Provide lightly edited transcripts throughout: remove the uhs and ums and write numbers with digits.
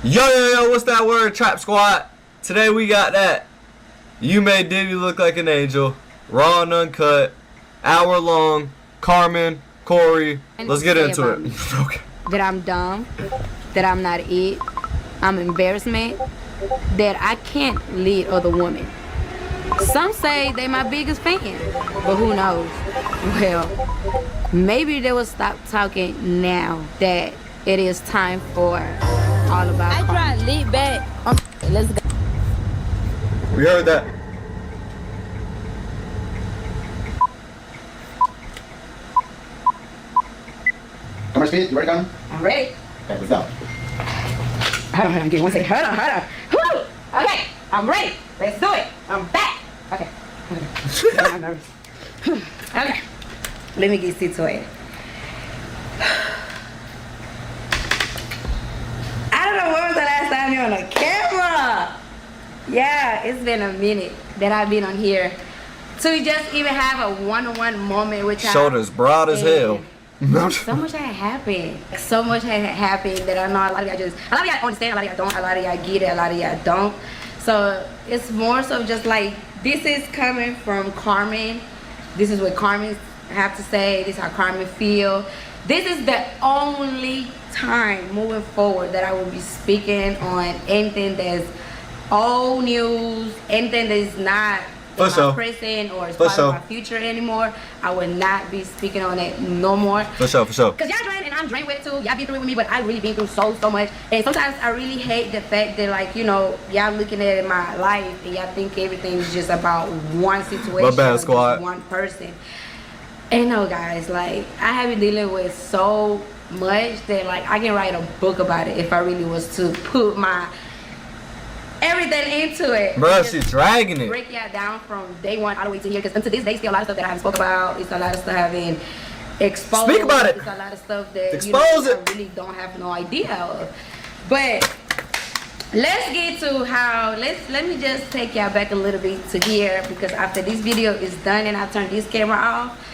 Yo, what's that word, Trap Squad? Today we got that. You made Diddy look like an angel. Raw and uncut. Hour long. Carmen, Corey. Let's get into it. Okay. That I'm dumb. That I'm not it. I'm embarrassment. That I can't lead other women. Some say they my biggest fan, but who knows? Well, maybe they will stop talking now that it is time for all about. I try to lead back. Let's go. We heard that. Camera speed, you ready, Carmen? I'm ready. Okay, let's go. Hold on, give me one second. Hold on. Woo! Okay, I'm ready. Let's do it. I'm back. Okay. I'm nervous. Okay. Let me get situated. I don't know when was the last time you're on a camera. Yeah, it's been a minute that I've been on here to just even have a one-on-one moment with y'all. Shoulders broad as hell. So much had happened. So much had happened that I know a lot of y'all understand, a lot of y'all don't, a lot of y'all get it, a lot of y'all don't. So it's more so just like, this is coming from Carmen. This is what Carmen have to say. This is how Carmen feel. This is the only time moving forward that I will be speaking on anything that's old news, anything that is not in my present or is part of my future anymore. I will not be speaking on it no more. For sure. Cause y'all drained and I'm drained with it too. Y'all been through it with me, but I really been through so much. And sometimes I really hate the fact that, like, you know, y'all looking at my life and y'all think everything is just about one situation, My bad, squad. just one person. And no, guys, like, I have been dealing with so much that, like, I can write a book about it if I really was to put my everything into it. Bro, she's dragging it. Break y'all down from day one all the way to here, because until this day, still a lot of stuff that I haven't spoke about. It's a lot of stuff I haven't exposed. Speak about it. It's a lot of stuff that Expose I really don't have no idea of. But let's get to how. Let me just take y'all back a little bit to here, because after this video is done and I turn this camera off,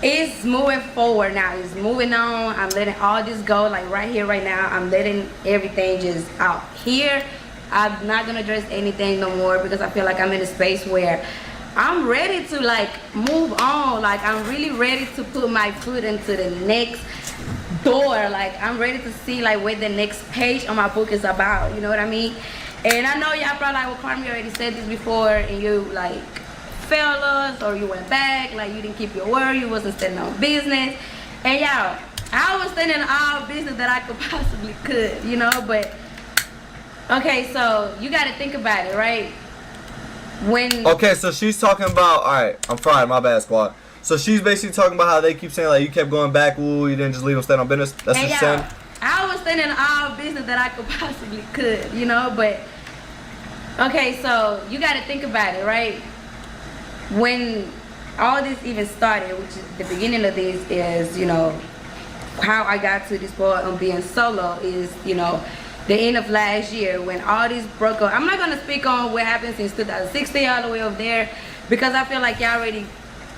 it's moving forward now. It's moving on. I'm letting all this go, like right here, right now. I'm letting everything just out here. I'm not gonna address anything no more, because I feel like I'm in a space where I'm ready to, like, move on. Like, I'm really ready to put my foot into the next door. Like, I'm ready to see, like, what the next page on my book is about. You know what I mean? And I know y'all probably like, well, Carmen already said this before, and you, like, failed us, or you went back, like, you didn't keep your word, you wasn't standing on business. And y'all, I was standing on all business that I possibly could, you know. But okay, so you got to think about it, right? Okay, so she's talking about, alright, I'm fried, my bad, squad. So she's basically talking about how they keep saying, like, you kept going back, ooh, you didn't just leave them stand on business. That's what she's saying? I was standing on all business that I possibly could, you know. But okay, so you got to think about it, right? When all this even started, which is the beginning of this, is, you know, how I got to this point on being solo is, you know, the end of last year when all this broke up. I'm not going to speak on what happened since 2016 all the way over there, because I feel like y'all already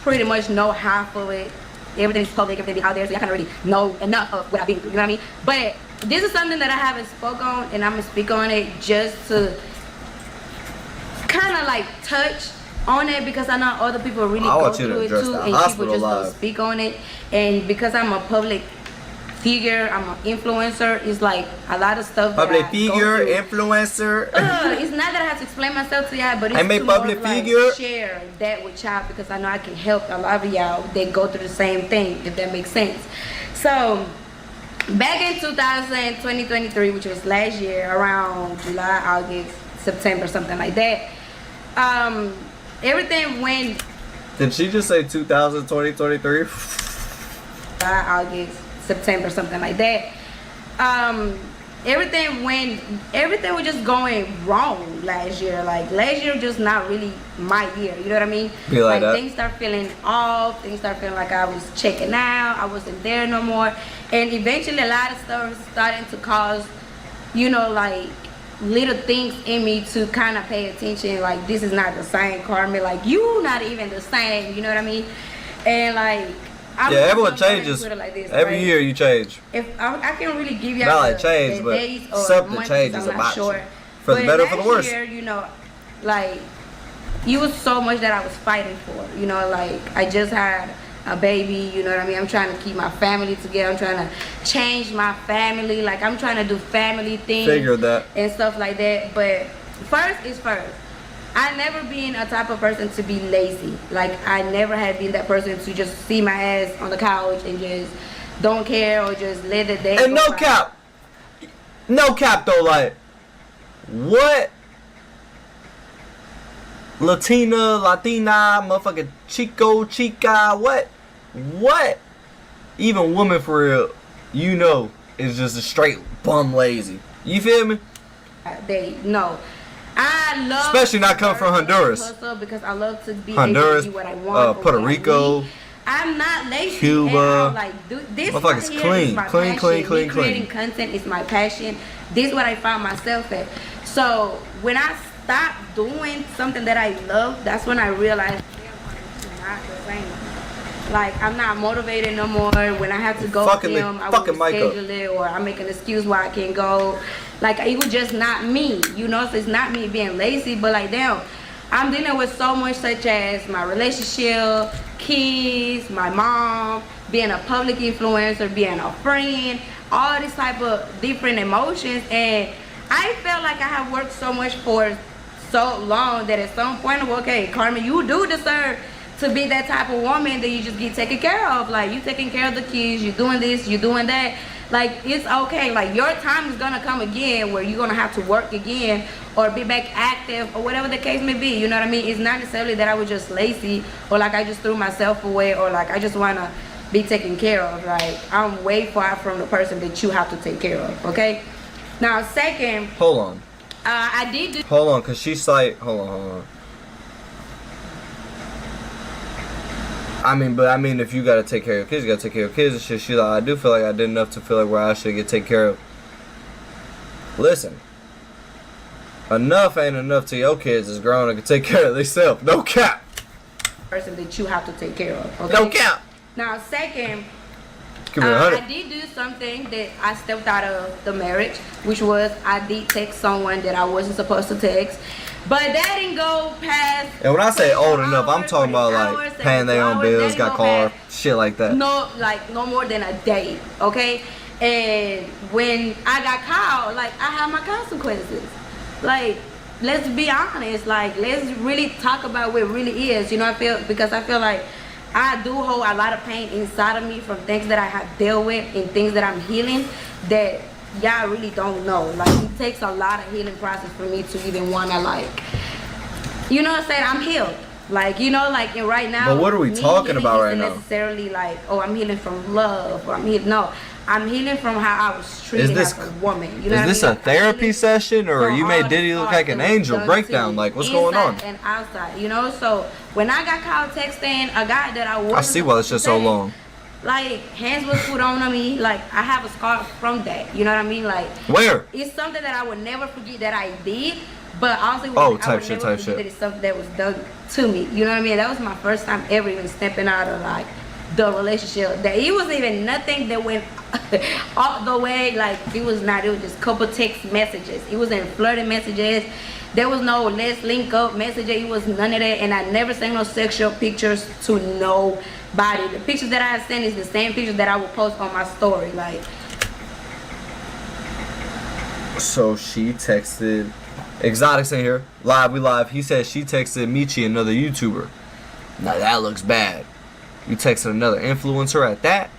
pretty much know half of it. Everything's public, everything out there, so y'all kind of already know enough of what I've been through, you know what I mean? But this is something that I haven't spoke on, and I'm going to speak on it just to kind of like touch on it, because I know other people really go through it too, and people just don't speak on it. And because I'm a public figure, I'm an influencer, it's like a lot of stuff public figure, influencer. It's not that I have to explain myself to y'all, but it's to public figure. Like share that with y'all, because I know I can help a lot of y'all that go through the same thing, if that makes sense. So back in 2023, which was last year, around July, August, September, something like that, everything went. Did she just say 2023? July, August, September, something like that. Everything was just going wrong last year. Like, last year was just not really my year, you know what I mean? Like things start feeling off, things start feeling like I was checking out, I wasn't there no more. And eventually a lot of stuff starting to cause, you know, like, little things in me to kind of pay attention. Like, this is not the same Carmen, like, you not even the same, you know what I mean? And like, I'm Yeah, just everyone gonna changes. put it like this, Every right? year you change. If I can't really give you Not like change, the but days or something months, changes I'm not about sure. you. For the But better or for the last worse. year, you know, like, it was so much that I was fighting for. You know, like, I just had a baby, you know what I mean? I'm trying to keep my family together. I'm trying to change my family. Like, I'm trying to do family things. Figured that. And stuff like that. But first is first. I never been a type of person to be lazy. Like, I never had been that person to just see my ass on the couch and just don't care or just let the day And go no by. cap. No cap though, like, what Latina, motherfucking Chico, Chica, what even woman for real, you know, is just a straight bum lazy. You feel me? They no. I love, especially not coming from Honduras. Hustle because I love to be Honduras, able to do what I want. Puerto what I Rico, need. I'm not lazy. Cuba. And I'm like, this Motherfuckers right here clean, is my clean, passion. clean, clean, Me creating clean. content is my passion. This is what I found myself at. So when I stopped doing something that I love, that's when I realized, damn, it's not the same. Like, I'm not motivated no more. When I have to go film, I will schedule it, or I make an excuse why I can't go. Like, it was just not me, you know. So it's not me being lazy, but like, damn, I'm dealing with so much, such as my relationship, kids, my mom, being a public influencer, being a friend, all this type of different emotions. And I felt like I have worked so much for so long that at some point, okay, Carmen, you do deserve to be that type of woman that you just get taken care of. Like, you taking care of the kids, you doing this, you doing that. Like, it's okay. Like, your time is gonna come again where you're gonna have to work again or be back active or whatever the case may be. You know what I mean? It's not necessarily that I was just lazy or like I just threw myself away or like I just wanna be taken care of. Like, I'm way far from the person that you have to take care of, okay? Now, second, hold on. I did do. Hold on, cause she's like, hold on. I mean, if you gotta take care of your kids, you gotta take care of your kids and shit. She's like, I do feel like I did enough to feel like where I should get taken care of. Listen, enough ain't enough till your kids is grown and can take care of themselves. No cap. Person that you have to take care of, okay? No cap. Now, second, Give me a hundred. I did do something that I stepped out of the marriage, which was I did text someone that I wasn't supposed to text. But that didn't go past. And when I say old 24 enough, I'm hours, talking about 48 like hours, paying their own 72 bills, hours, got that didn't car, go past shit like that. No more than a day, okay? And when I got caught, like, I have my consequences. Like, let's be honest. Like, let's really talk about what it really is. You know, because I feel like I do hold a lot of pain inside of me from things that I have dealt with and things that I'm healing that y'all really don't know. Like, it takes a lot of healing process for me to even wanna, like, you know what I'm saying? I'm healed. Like, you know, like, and right now. But what are we talking about right now? Necessarily like, oh, I'm healing from love, or I'm healing. No, I'm healing from how I was treated as a woman. You know is this a therapy session, or you made Diddy look like an angel? Breakdown, like, what's going on? And outside, you know. So when I got caught texting a guy that I wasn't, I see why it's just so long. Like, hands was put on me. Like, I have a scar from that. You know what I mean? Like, where? It's something that I would never forget that I did. But also, I would never forget that it's something that was done to me. You know what I mean? That was my first time ever even stepping out of like the relationship. That it wasn't even nothing that went all the way. Like, it was not. It was just a couple text messages. It wasn't flirting messages. There was no let's link up messages. It was none of that. And I never sent no sexual pictures to nobody. The pictures that I sent is the same pictures that I would post on my story. Like, so she texted. Exotic's in here. We live. He said she texted Michi, another YouTuber. Now that looks bad. You texted another influencer at that?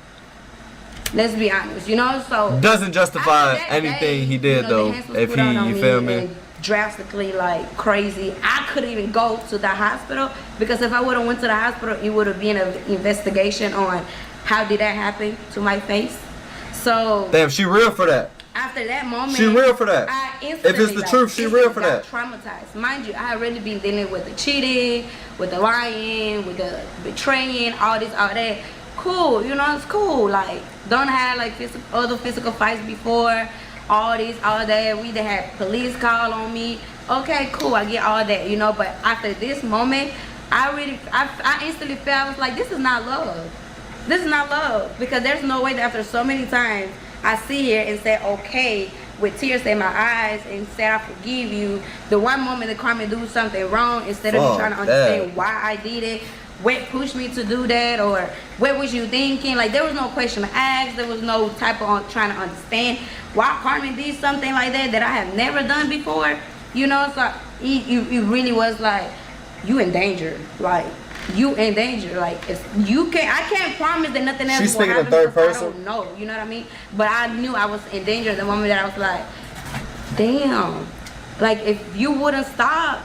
let's be honest, you know. So doesn't justify anything he did, though. If he, you feel me? Drastically like crazy. I couldn't even go to the hospital because if I would have went to the hospital, it would have been an investigation on how did that happen to my face. So damn, she real for that. After that moment, she real for that. If it's the truth, she real for that. Traumatized, mind you. I had already been dealing with the cheating, with the lying, with the betraying, all this, all that. Cool, you know, it's cool. Like, don't have like other physical fights before. All this, all that. We done had police call on me. Okay, cool. I get all that, you know. But after this moment, I instantly felt, I was like, this is not love. This is not love, because there's no way that after so many times I sit here and say okay with tears in my eyes and say I forgive you. The one moment that Carmen do something wrong, instead of me trying to understand why I did it, what pushed me to do that, or what was you thinking? Like, there was no question to ask. There was no type of trying to understand why Carmen did something like that I have never done before. You know, so it really was like, you in danger. Like, you in danger. Like, I can't promise that nothing else She's will speaking happen. in third person? I don't know, you know what I mean? But I knew I was in danger the moment that I was like, damn. Like, if you wouldn't stop,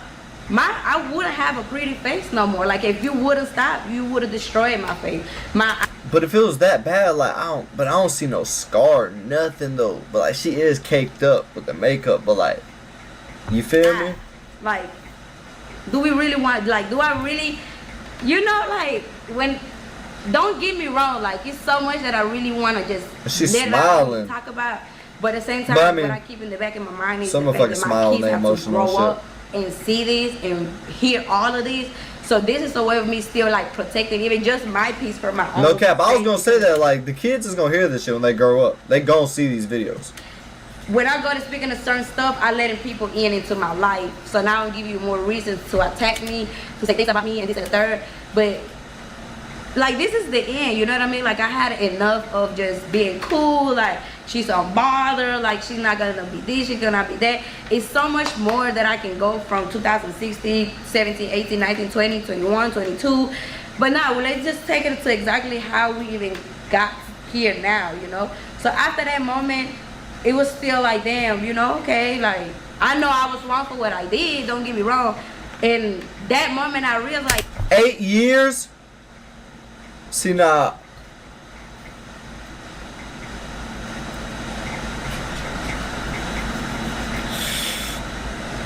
I wouldn't have a pretty face no more. Like, if you wouldn't stop, you would have destroyed my face. But if it was that bad, like, I don't see no scar, nothing though. But like, she is caked up with the makeup, but like, you feel me? Like, do we really want, like, do I really, you know, like, when, don't get me wrong, like, it's so much that I really want to just She's let smiling. out, talk about, but at the same time, But I mean, what I keep in the back of my mind is some the fact motherfuckers that smile my when kids they have to emotional grow shit. up and see this and hear all of this. So this is a way of me still, like, protecting even just my peace for my own. No cap. I was gonna say that, like, the kids is gonna hear this shit when they grow up. They gonna see these videos. When I go to speaking of certain stuff, I letting people into my life. So now I'm giving you more reasons to attack me, to say things about me and this and the third. But like, this is the end, you know what I mean? Like, I had enough of just being cool, like, she's a bother, like, she's not gonna be this, she's gonna be that. It's so much more that I can go from 2016, 17, 18, 19, 20, 21, 22. But now, let's just take it to exactly how we even got here now, you know? So after that moment, it was still like, damn, you know, okay, like, I know I was wrong for what I did, don't get me wrong. And that moment I realized, like, 8 years? See, now,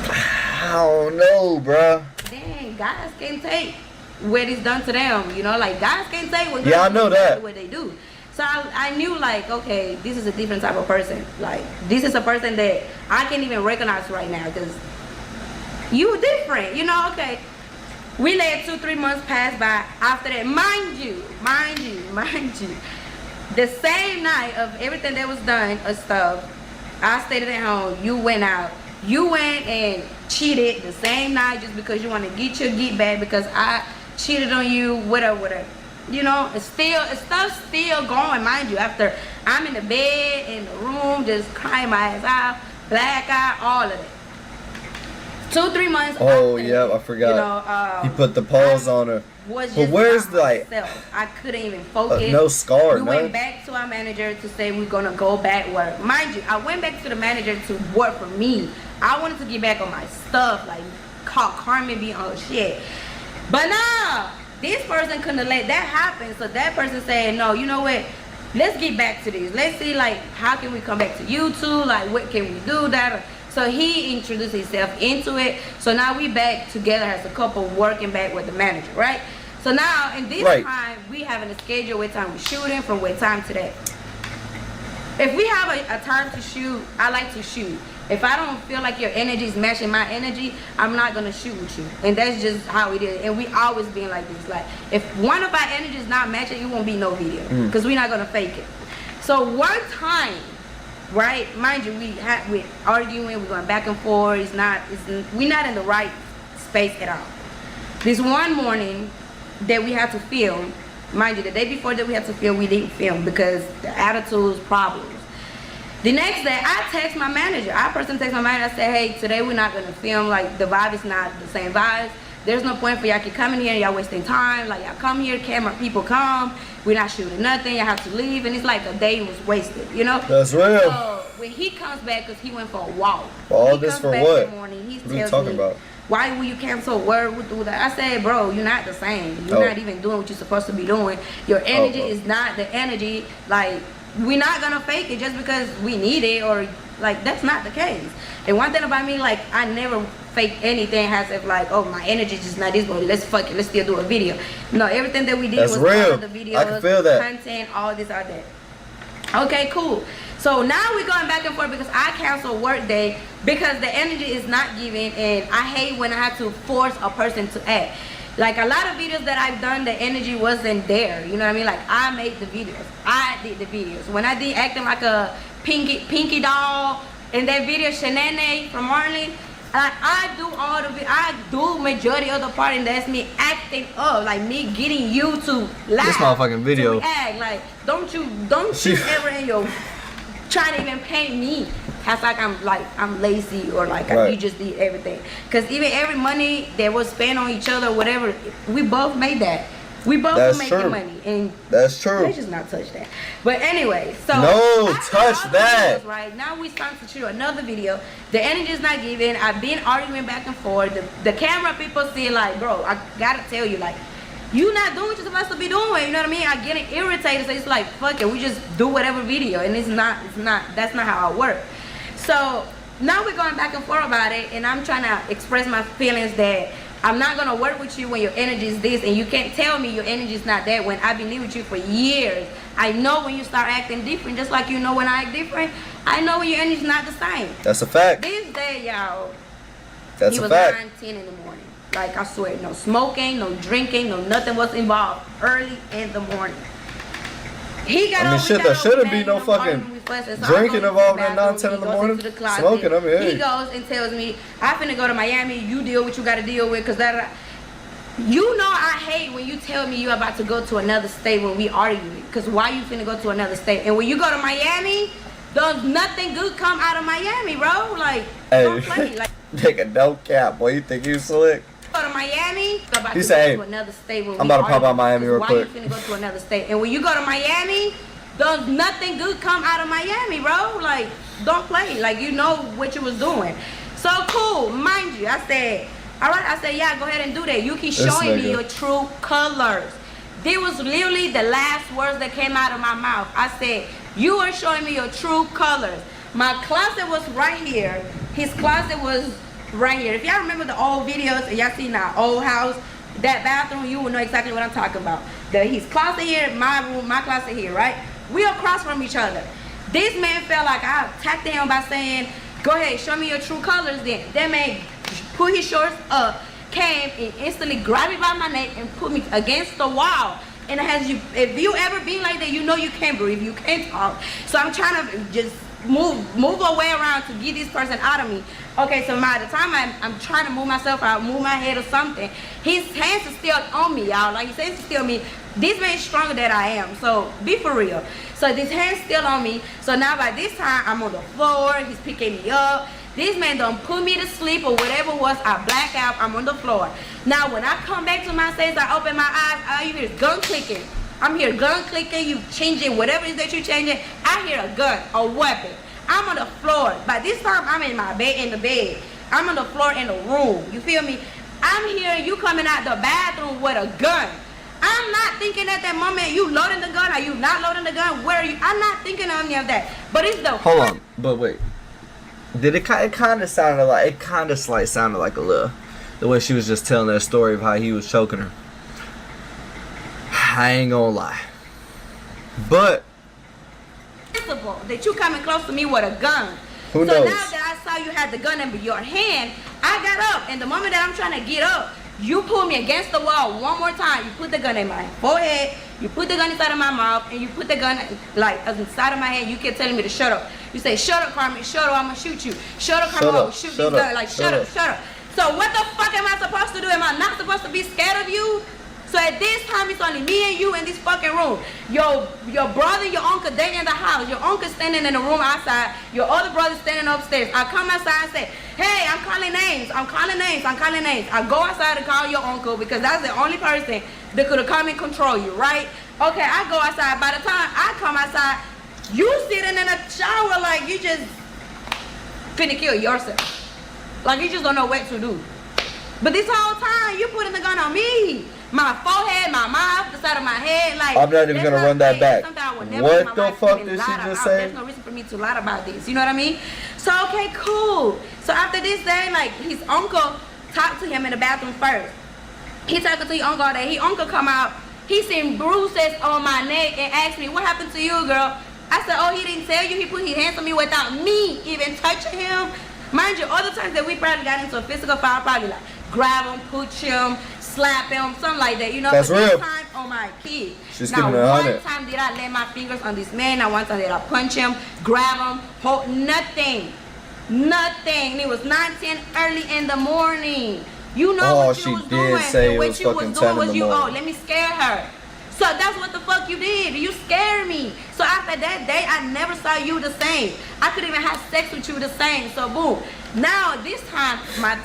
I don't know, bruh. dang, guys can't take what is done to them, you know, like, guys can't take what Yeah, I know that. what they do. So I knew, like, okay, this is a different type of person. Like, this is a person that I can't even recognize right now, because you different, you know. Okay, we let 2-3 months pass by. After that, mind you, the same night of everything that was done of stuff, I stayed at home, you went out. You went and cheated the same night just because you want to get your get back because I cheated on you, whatever. You know, stuff's still going, mind you, after I'm in the bed, in the room, just crying my ass out, black eye, all of it. 2-3 months. Oh, after yeah, that, I forgot. You know, He put the pause on her. Was But just where's by the, like, myself. I couldn't even focus. no scar, We no? went back to our manager to say we're gonna go back work. Mind you, I went back to the manager to work for me. I wanted to get back on my stuff, like call Carmen be on shit. But nah, this person couldn't let that happen. So that person said, no, you know what? Let's get back to this. Let's see, like, how can we come back to you two? Like, what can we do? That. So he introduced himself into it. So now we back together as a couple working back with the manager, right? So now in this time, we having a schedule what time we shooting from what time to that. If we have a time to shoot, I like to shoot. If I don't feel like your energy is matching my energy, I'm not gonna shoot with you. And that's just how it is. And we always been like this. Like, if one of our energy is not matching, it won't be no video. Because we're not gonna fake it. So one time, right, mind you, we're arguing, we're going back and forth, we're not in the right space at all. This one morning that we had to film, mind you, the day before that we had to film, we didn't film because the attitudes, problems. The next day, I text my manager. I personally text my manager, I said, hey, today we're not going to film, like, the vibe is not the same vibes. There's no point for y'all keep coming here and y'all wasting time. Like, y'all come here, camera people come, we're not shooting nothing, y'all have to leave, and it's like a day was wasted, you know? That's real. So when he comes back, because he went for a walk. All this for what? Morning, he What are you tells talking me, about? why will you cancel word with that? I said, bro, you're not the same. You're not even doing what you're supposed to be doing. Your energy is not the energy. Like, we're not gonna fake it just because we need it, or like, that's not the case. And one thing about me, like, I never fake anything as if like, oh, my energy is just not this, but let's fuck it, let's still do a video. No, everything that we did was real. part of the videos, I can feel that. content, all this, all that. Okay, cool. So now we're going back and forth because I cancel work day because the energy is not given, and I hate when I have to force a person to act. Like a lot of videos that I've done, the energy wasn't there. You know what I mean? Like I made the videos. I did the videos. When I did acting like a pinky doll in that video, Shenane from Marlin, like I do majority of the part, and that's me acting up, like me getting you to laugh. This motherfucking video. To react. Like don't you ever in your trying to even paint me as like I'm lazy or like you just did everything. Cause even every money that was spent on each other, whatever, we both made that. We both were making money, and that's true. Let's just not touch that. But anyway, so no, touch that. Videos, right now we start to shoot another video. The energy is not giving. I've been arguing back and forth. The camera people see like, bro, I gotta tell you, like, you not doing what you're supposed to be doing. You know what I mean? I'm getting irritated. So it's like, fuck it, we just do whatever video, and it's not. That's not how I work. So now we're going back and forth about it, and I'm trying to express my feelings that I'm not gonna work with you when your energy is this, and you can't tell me your energy is not that when I've been living with you for years. I know when you start acting different, just like you know when I act different. I know when your energy is not the same. That's a fact. This day, y'all, that's he a was fact. 9, 10 in the morning. Like I swear, no smoking, no drinking, no nothing was involved early in the morning. He got shit, there shouldn't be no fucking drinking involved at 9, 10 in the morning. Smoking, I mean, he goes and tells me, I finna go to Miami, you deal what you gotta deal with, cause that, you know I hate when you tell me you're about to go to another state when we argue, cause why you finna go to another state? And when you go to Miami, there's nothing good come out of Miami, bro. Like, don't play. Like, nigga, no cap, boy, you think you slick? Go to Miami, he said, to another state when I'm about to pop out Miami real quick. Why you finna go to another state? And when you go to Miami, there's nothing good come out of Miami, bro. Like, don't play. Like, you know what you was doing. So cool, mind you. I said, all right. I said, yeah, go ahead and do that. You keep showing me your true colors. This was literally the last words that came out of my mouth. I said, you are showing me your true colors. My closet was right here. His closet was right here. If y'all remember the old videos and y'all seen our old house, that bathroom, you will know exactly what I'm talking about. His closet here, my room, my closet here, right? We across from each other. This man felt like I attacked him by saying, go ahead, show me your true colors then. That man put his shorts up, came and instantly grabbed me by my neck and put me against the wall. And if you ever been like that, you know you can't breathe, you can't talk. So I'm trying to just move away around to get this person out of me. Okay, so by the time I'm trying to move myself out, move my head or something, his hands are still on me, y'all. Like, his hands are still on me. This man's stronger than I am, so be for real. So this hand's still on me. So now by this time, I'm on the floor. He's picking me up. This man done put me to sleep or whatever it was. I black out. I'm on the floor. Now when I come back to my senses, I open my eyes. All you hear is gun clicking. I'm here gun clicking. You changing whatever it is that you changing. I hear a gun, a weapon. I'm on the floor. By this time, I'm in my bed, in the bed. I'm on the floor in the room. You feel me? I'm here. You coming out the bathroom with a gun. I'm not thinking at that moment, you loading the gun, are you not loading the gun? Where are you? I'm not thinking of any of that. But it's the hold on, but wait. Did it kind of sounded like a little, the way she was just telling that story of how he was choking her. I ain't gonna lie. But that you coming close to me with a gun. Who so knows? Now that I saw you had the gun in your hand, I got up, and the moment that I'm trying to get up, you pull me against the wall one more time. You put the gun in my forehead, you put the gun inside of my mouth, and you put the gun like inside of my hand. You kept telling me to shut up. You say, shut up, Carmen, shut up, I'm gonna shoot you. Shut up, Carmen, I'm gonna shoot this gun. Like, shut up. So what the fuck am I supposed to do? Am I not supposed to be scared of you? So at this time, it's only me and you in this fucking room. Your brother, your uncle, they in the house. Your uncle standing in the room outside. Your other brother standing upstairs. I come outside and say, hey, I'm calling names. I go outside to call your uncle because that's the only person that could have come and control you, right? Okay, I go outside. By the time I come outside, you sitting in a shower like you just finna kill yourself. Like you just don't know what to do. But this whole time, you putting the gun on me. My forehead, my mouth, the side of my head, like I'm not even gonna run that back. What the fuck did she just say? There's no reason for me to lie about this. You know what I mean? So okay, cool. So after this day, like his uncle talked to him in the bathroom first. He talking to his uncle all day. His uncle come out. He seen bruises on my neck and asked me, "What happened to you, girl?" I said, "Oh, he didn't tell you. He put his hands on me without me even touching him." Mind you, other times that we probably got into a physical fight, probably like grab him, push him, slap him, something like that, you know. That's but real. This time on my kid. She's now, keeping it one 100. time did I lay my fingers on this man. Now, one time did I punch him, grab him, hold nothing. Nothing. It was 9:10 early in the morning. You know what she you was did doing. say And it what was you was fucking doing 10 was in the you, morning. let me scare her. So that's what the fuck you did. You scared me. So after that day, I never saw you the same. I couldn't even have sex with you the same. So boom. Now this time, my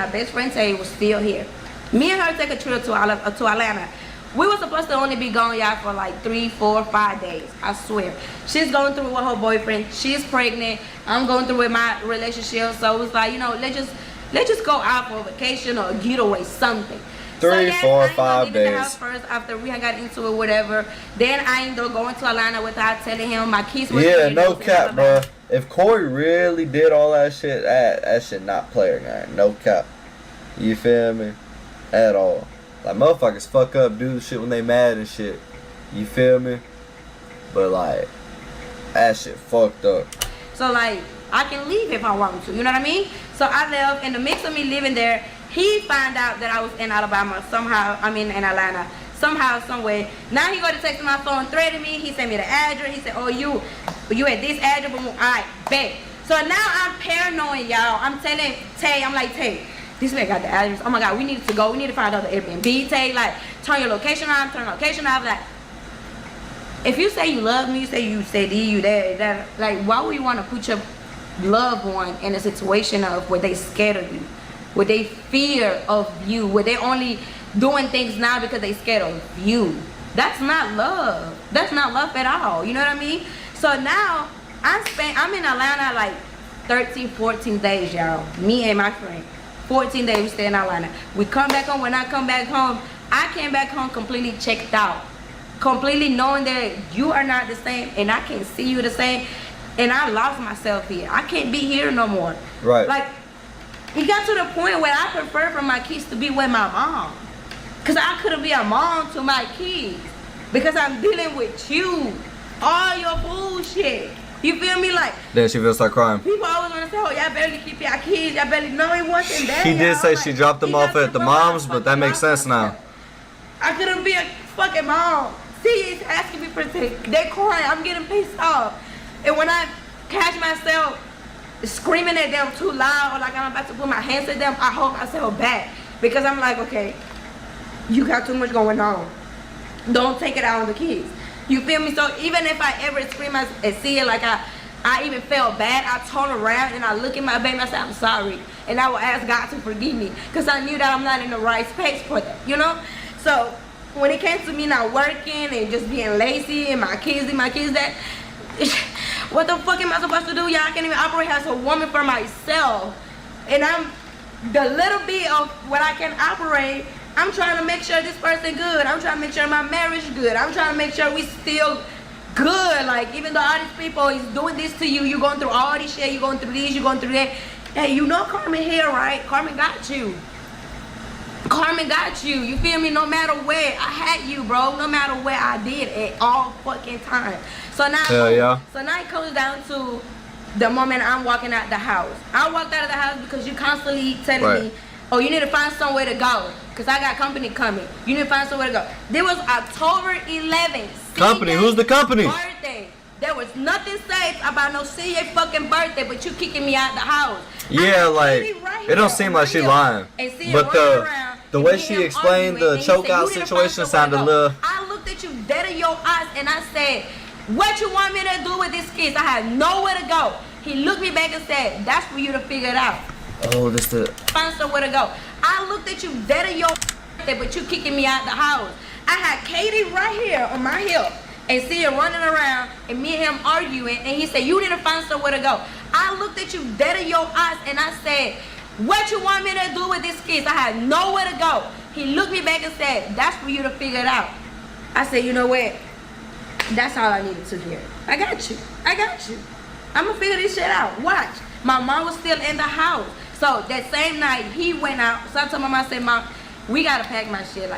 best friend Tay was still here. Me and her take a trip to Atlanta. We were supposed to only be gone, y'all, for like 3, 4, 5 days. I swear. She's going through it with her boyfriend. She's pregnant. I'm going through with my relationship. So it was like, you know, let's just go out for a vacation or a getaway, something. 3, 4, 5 The days. house first after we had got into it, whatever. Then I ended up going to Atlanta without telling him. My kids were Yeah, here, no they was in cap, bro. Alabama. If Corey really did all that shit, that shit not player game. No cap. You feel me? At all. Like, motherfuckers fuck up, do shit when they mad and shit. You feel me? But, like, that shit fucked up. So, like, I can leave if I want to. You know what I mean? So, I left. In the mix of me living there, he found out that I was in Alabama somehow. I mean, in Atlanta. Somehow, somewhere. Now he go to text my phone, threaten me. He sent me the address. He said, oh, you at this address. All right, bet. So, now I'm paranoid, y'all. I'm telling Tay, I'm like, Tay, this man got the address. Oh my God, we need to go. We need to find out the Airbnb. Tay, like, turn your location on, turn location off. Like, if you say you love me, you say you that, like, why would you want to put your loved one in a situation of where they scared of you, where they fear of you, where they only doing things now because they scared of you? That's not love. That's not love at all. You know what I mean? So now I'm in Atlanta like 13, 14 days, y'all. Me and my friend. 14 days we stay in Atlanta. We come back home. When I come back home, I came back home completely checked out. Completely knowing that you are not the same and I can't see you the same. And I lost myself here. I can't be here no more. Right. Like, it got to the point where I prefer for my kids to be with my mom. Because I couldn't be a mom to my kids. Because I'm dealing with you. All your bullshit. You feel me? Like, Then she feels like crying. people always want to say, oh, y'all barely keep your kids. Y'all barely know it wasn't that. She did say Like, she dropped them he off got at the to mom's, fucking but that makes mom. sense now. I couldn't be a fucking mom. See, it's asking me for things. They crying. I'm getting pissed off. And when I catch myself screaming at them too loud or like I'm about to put my hands at them, I hold myself back. Because I'm like, okay, you got too much going on. Don't take it out on the kids. You feel me? So even if I ever scream and see it like I even felt bad, I turn around and I look at my baby and I say, I'm sorry. And I will ask God to forgive me. Because I knew that I'm not in the right space for that, you know? So when it came to me not working and just being lazy and my kids that, what the fuck am I supposed to do? Y'all can't even operate as a woman for myself. And I'm the little bit of what I can operate, I'm trying to make sure this person good. I'm trying to make sure my marriage good. I'm trying to make sure we still good. Like, even though all these people is doing this to you, you're going through all this shit, you're going through this, you're going through that. Hey, you know Carmen here, right? Carmen got you. Carmen got you. You feel me? No matter where I had you, bro. No matter where I did at all fucking time. So now, so now it comes down to the moment I'm walking out the house. I walked out of the house because you constantly telling me, oh, you need to find somewhere to go. Because I got company coming. You need to find somewhere to go. There was October 11th. Company? Who's the company? Birthday. There was nothing safe about no CJ fucking birthday, but you kicking me out the house. Yeah, like, it don't seem like she lying. But the way she explained the chokeout situation sounded a little... I looked at you dead in your eyes and I said, what you want me to do with this kids? I had nowhere to go. He looked me back and said, that's for you to figure it out. Oh, this the... Find somewhere to go. I looked at you dead in your birthday, but you kicking me out the house. I had Katie right here on my hip and see her running around and me and him arguing, and he said, you didn't find somewhere to go. I looked at you dead in your eyes and I said, what you want me to do with this kids? I had nowhere to go. He looked me back and said, that's for you to figure it out. I said, you know what? That's all I needed to hear. I got you. I got you. I'm gonna figure this shit out. Watch. My mom was still in the house. So that same night he went out. So I told my mom, I said, Mom, we gotta pack my shit.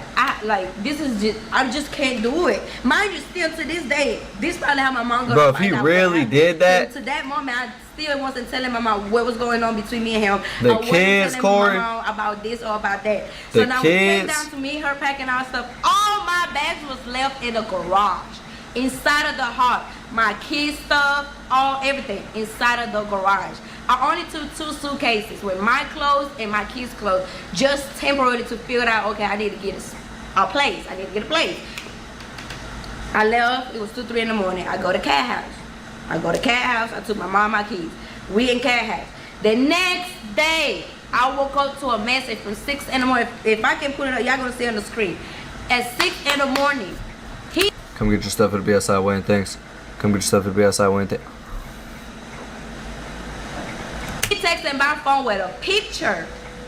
This is just, I just can't do it. Mind you, still to this day, this probably how my mom goes. Bro, if he really did that, to that moment, I still wasn't telling my mom what was going on between me and him. The I wasn't kids, telling Corey. my mom about this or about that. The So now we came kids. down to me, her packing our stuff. All my bags was left in the garage, inside of the heart. My kids' stuff, everything inside of the garage. I only took 2 suitcases with my clothes and my kids' clothes, just temporarily to figure out, okay, I need to get a place. I need to get a place. I left, it was 2, 3 in the morning. I go to Cat House. I took my mom and my kids. We in Cat House. The next day, I woke up to a message from 6 in the morning. If I can put it up, y'all gonna see it on the screen. At 6 in the morning, Come get your stuff at the BSI Wayne, thanks. Come get your stuff at the BSI Wayne, thanks. he texted my phone with a picture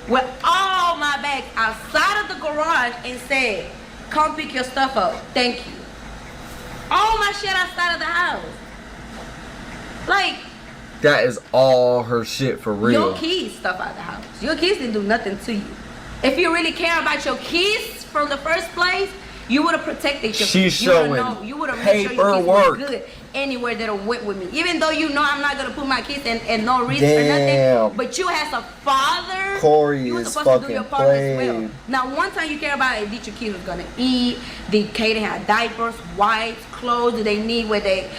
with all my bags outside of the garage and said, come pick your stuff up. Thank you. All my shit outside of the house. Like, That is all her shit for real. your kids stuff out of the house. Your kids didn't do nothing to you. If you really care about your kids from the first place, you would have protected your She's kids. You would've showing known- you would have made sure your kids paperwork. were good anywhere that went with me. Even though you know I'm not gonna put my kids in no risk or Damn. nothing. But you as a father, Corey you were is supposed to do your fucking part as well. played. Now, one time you care about it, did your kids was gonna eat? Did Kaden have diapers, wipes, clothes? Do they need where they?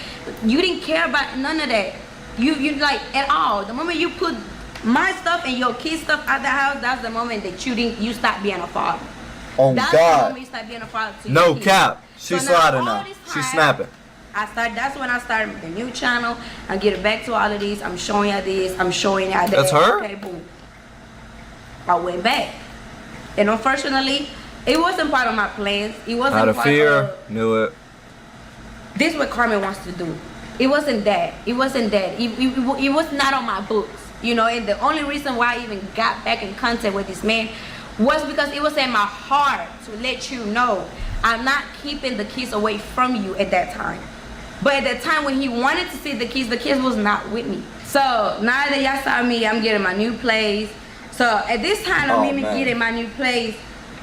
You didn't care about none of that. You like at all. The moment you put my stuff and your kids' stuff out the house, that's the moment that you stop being a father. Oh That's the God. moment you start being a father to your No kids. cap. She's So now sliding all now. this She's time, snapping. That's when I started the new channel. I get it back to all of these. I'm showing y'all this. I'm showing y'all that. That's her? Okay, boom. I went back, and unfortunately, it wasn't part of my plans. It wasn't Out of part fear, of knew it. this. What Carmen wants to do. It wasn't that. It wasn't that. It was not on my books. You know, and the only reason why I even got back in contact with this man was because it was in my heart to let you know I'm not keeping the kids away from you at that time. But at the time when he wanted to see the kids was not with me. So now that y'all saw me, I'm getting my new place. So at this time of me man. getting my new place,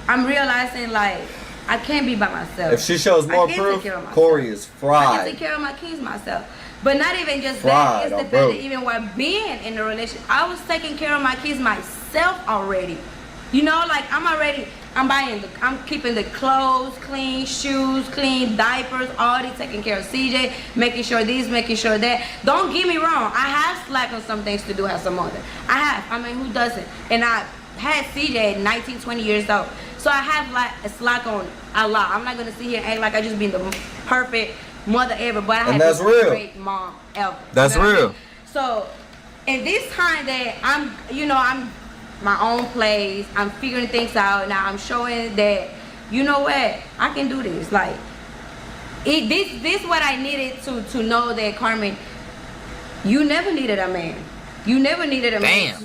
I'm realizing like I can't be by myself. If she shows I more can't proof, take care of myself. Corey is I can fried. take care of my kids myself. But not even just Fried, that. It's the oh, fact bro. that even while being in a relationship, I was taking care of my kids myself already. You know, like I'm keeping the clothes clean, shoes clean, diapers, all these, taking care of CJ, making sure this, making sure that. Don't get me wrong, I have slack on some things to do as a mother. I have. I mean, who doesn't? And I had CJ at 19, 20 years old. So I have like a slack on a lot. I'm not gonna sit here and act like I just been the perfect mother ever, but I have that's been real. a great mom ever. That's You know what I real. mean? So in this time that I'm my own place, I'm figuring things out. Now I'm showing that, you know what, I can do this. Like this what I needed to know that, Carmen, you never needed a man. You never needed a man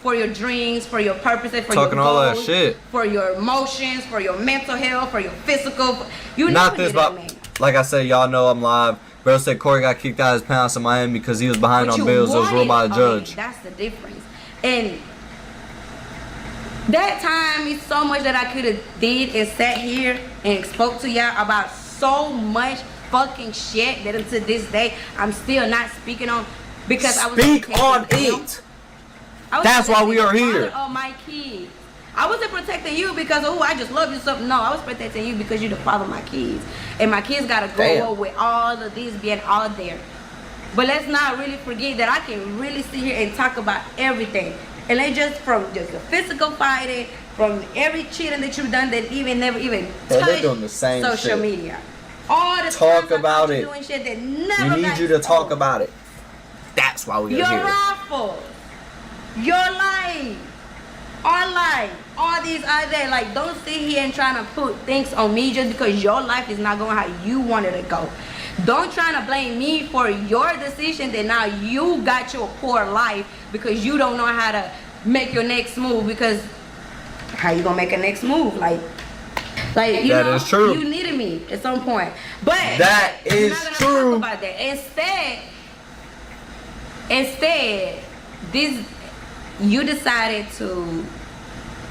for your dreams, for your purposes, for Talking your all goals, that shit. for your emotions, for your mental health, for your physical. You Not never this, needed a but man. like I said, y'all know I'm live. Bro said Corey got kicked out of his pants in Miami because he was behind But on you bills. It was ruled by a wanted judge. man. That's the difference. And that time is so much that I could have did and sat here and spoke to y'all about so much fucking shit that until this day I'm still not speaking on, because I was Speak protecting on him. it. I was That's why we are protecting the here. father of my kids. I wasn't protecting you because I just love you something. No, I was protecting you because you're the father of my kids, and my kids gotta grow Damn. up with all of this being out there. But let's not really forget that I can really sit here and talk about everything. And they just from just the physical fighting, from every cheating that you've done that never even Bro, they're touched doing the same social shit. media. All the Talk times I about caught you it. doing shit that We never need got you to talk exposed. about it. That's why we Your are here. raffles, your life, our life, all these out there. Like, don't sit here and trying to put things on me just because your life is not going how you wanted to go. Don't try to blame me for your decision that now you got your poor life because you don't know how to make your next move. Because how you gonna make a next move? Like you That know, is true. you needed me at some point. But That we're is not gonna true. talk about that. Instead, this you decided to,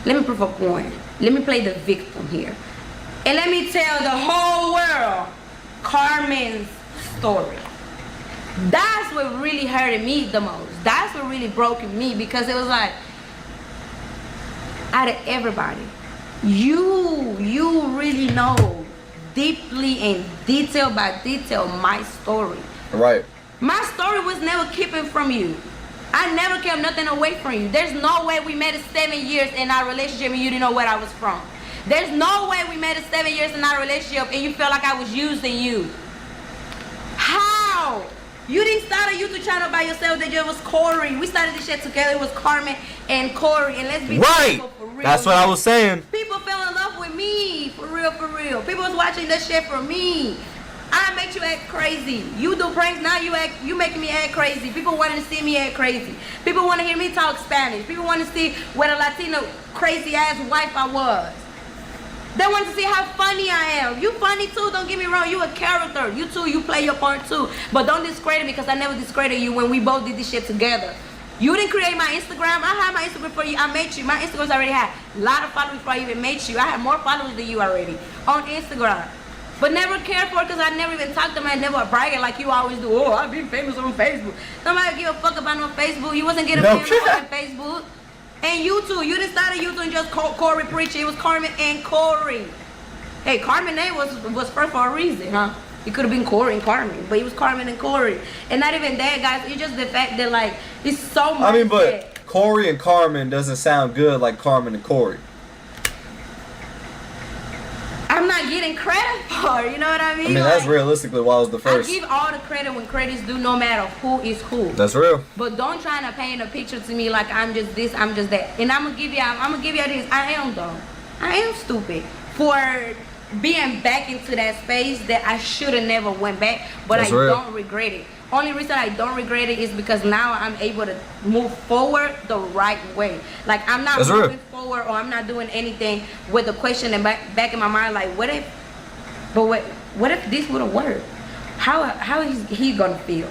let me prove a point. Let me play the victim here. And let me tell the whole world Carmen's story. That's what really hurted me the most. That's what really broke me, because it was like, out of everybody, you really know deeply and detail by detail my story. Right. My story was never keeping from you. I never kept nothing away from you. There's no way we made it 7 years in our relationship and you didn't know where I was from. There's no way we made it 7 years in our relationship and you felt like I was using you. How? You didn't start a YouTube channel by yourself. That it was Corey. We started this shit together. It was Carmen and Corey. And let's be right. For real. That's what I was saying. People fell in love with me. For real, for real. People was watching that shit for me. I make you act crazy. You do pranks, now you making me act crazy. People want to see me act crazy. People want to hear me talk Spanish. People want to see what a Latino crazy ass wife I was. They want to see how funny I am. You funny too, don't get me wrong. You a character. You too, you play your part too. But don't discredit me, because I never discredited you when we both did this shit together. You didn't create my Instagram. I had my Instagram for you. I met you. My Instagram's already had a lot of followers before I even met you. I had more followers than you already on Instagram. But never cared for it, because I never even talked to them. I never bragging like you always do. Oh, I've been famous on Facebook. Nobody give a fuck about no Facebook. You wasn't getting famous on Facebook. And you too. You didn't start a YouTube and just call Corey Prichett. It was Carmen and Corey. Hey, Carmen name was first for a reason, huh? It could have been Corey and Carmen, but it was Carmen and Corey. And not even that, guys. It's just the fact that, like, it's so much. I mean, but Corey and Carmen doesn't sound good like Carmen and Corey. I'm not getting credit for it, you know what I mean? I mean, that's realistically why I was the first. I give all the credit when credit's due, no matter who is who. That's real. But don't try to paint a picture to me like I'm just this, I'm just that. And I'm gonna give you this. I am dumb. I am stupid for being back into that space that I should have never went back. But I don't regret it. Only reason I don't regret it is because now I'm able to move forward the right way. Like, I'm not moving forward, or I'm not doing anything with the question in back in my mind, like, what if this would have worked? How is he gonna feel?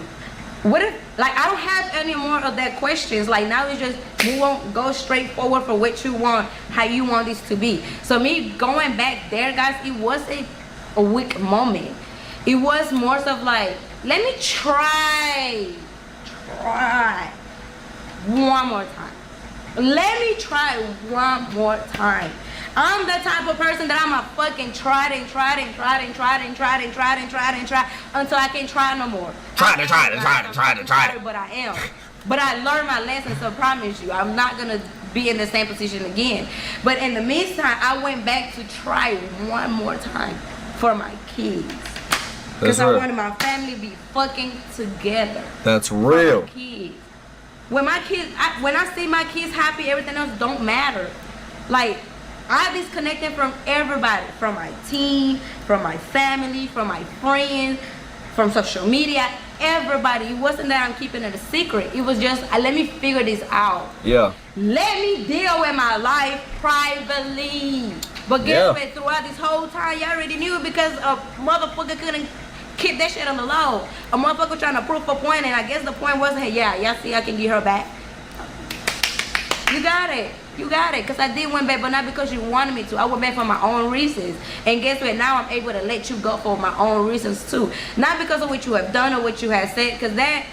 What if, like, I don't have any more of that questions. Like, now it's just move on, go straight forward for what you want, how you want this to be. So me going back there, guys, it was a weak moment. It was more of like, let me try one more time. Let me try one more time. I'm the type of person that I'm a fucking try until I can't try no more. Try. But I am. But I learned my lesson, so I promise you, I'm not gonna be in the same position again. But in the meantime, I went back to try one more time for my kids. Because I wanted my family to be fucking together. That's real. Kids. When I see my kids happy, everything else don't matter. Like, I disconnected from everybody, from my team, from my family, from my friends, from social media, everybody. It wasn't that I'm keeping it a secret. It was just, let me figure this out. Yeah. Let me deal with my life privately. But guess what? Throughout this whole time, you already knew it, because a motherfucker couldn't keep that shit on the low. A motherfucker trying to prove a point, and I guess the point wasn't, hey, y'all see I can get her back. You got it. You got it. Because I did went back, but not because you wanted me to. I went back for my own reasons. And guess what? Now I'm able to let you go for my own reasons too. Not because of what you have done or what you have said, because that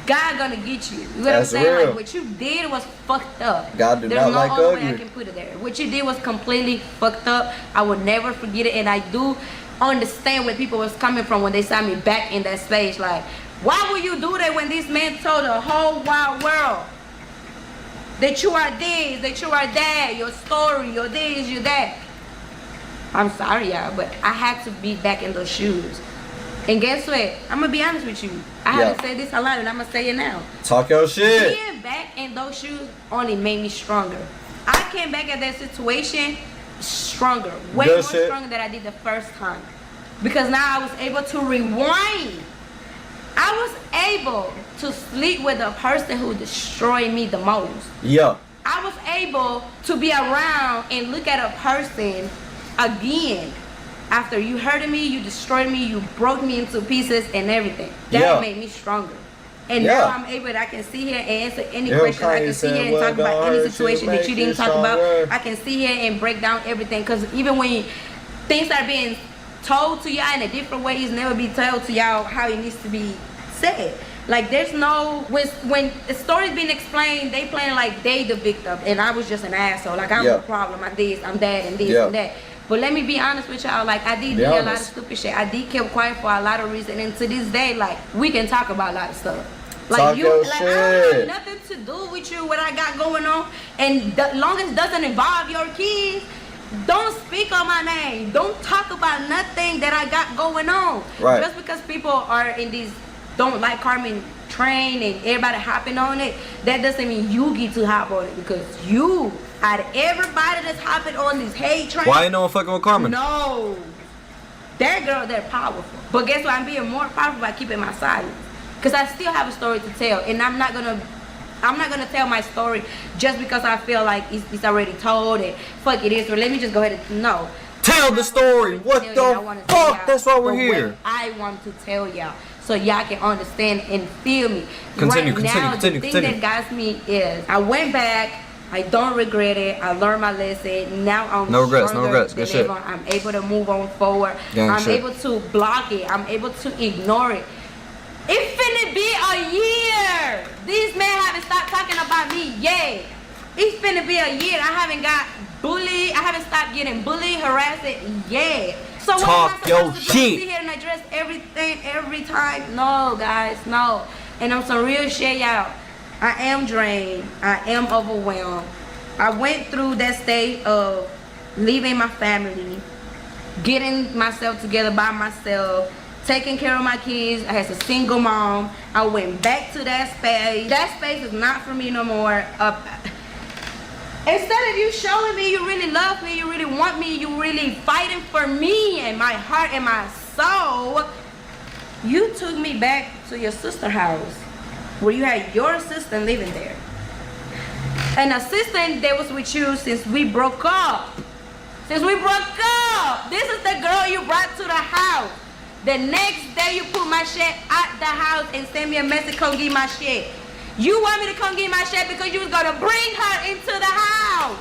God gonna get you. You know what I'm saying? Real. Like, what you did was fucked up. God did not like ugly. There's no other way I can put it there. What you did was completely fucked up. I will never forget it, and I do understand where people was coming from when they saw me back in that space. Like, why would you do that when this man told the whole wide world that you are this, that you are that, your story, your this, your that? I'm sorry, y'all, but I had to be back in those shoes. And guess what? I'm gonna be honest with you. I haven't said this a lot, and I'm gonna say it now. Talk your shit. Being back in those shoes only made me stronger. I came back at that situation stronger, way more stronger than I did the first time. Because now I was able to rewind. I was able to sleep with the person who destroyed me the most. Yeah. I was able to be around and look at a person again. After you hurted me, you destroyed me, you broke me into pieces and everything. That made me stronger. And now I'm able, I can sit here and answer any question. I can sit here and talk about any situation that you didn't talk about. I can sit here and break down everything. Because even when things are being told to y'all in a different way, it's never be told to y'all how it needs to be said. Like there's no, when the story's being explained, they playing like they the victim and I was just an asshole. Like I'm the problem, I'm this, I'm that, and this and that. But let me be honest with y'all, like I did do a lot of stupid shit. I did keep quiet for a lot of reasons, and to this day, like we can talk about a lot of stuff. Like talk your like shit. I don't have nothing to do with you, what I got going on, and as long as it doesn't involve your kids, don't speak on my name. Don't talk about nothing that I got going on. Right. Just because people are in these don't like Carmen train and everybody hopping on it, that doesn't mean you get to hop on it, because you, out of everybody that's hopping on this hate train. Why ain't no one fucking with Carmen? No. That girl, they're powerful. But guess what? I'm being more powerful by keeping my silence. Because I still have a story to tell. And I'm not gonna tell my story just because I feel like it's already told and fuck it is. So let me just go ahead and no. Tell the story. What the fuck? That's why we're here. I want to tell y'all so y'all can understand and feel me. Continue. The thing that got me is I went back. I don't regret it. I learned my lesson. Now I'm no regrets. Good shit. I'm able to move on forward. I'm able to block it. I'm able to ignore it. It finna be a year. These men haven't stopped talking about me yet. It's finna be a year. I haven't got bullied. I haven't stopped getting bullied, harassed yet. So what am I supposed to do? Sit here and address everything every time? No, guys, no. And I'm some real shit, y'all. I am drained. I am overwhelmed. I went through that state of leaving my family, getting myself together by myself, taking care of my kids. I was a single mom. I went back to that space. That space is not for me no more. Instead of you showing me you really love me, you really want me, you really fighting for me and my heart and my soul, you took me back to your sister's house where you had your assistant living there. An assistant that was with you since we broke up. Since we broke up. This is the girl you brought to the house. The next day you put my shit at the house and send me a message, come get my shit. You want me to come get my shit because you was gonna bring her into the house.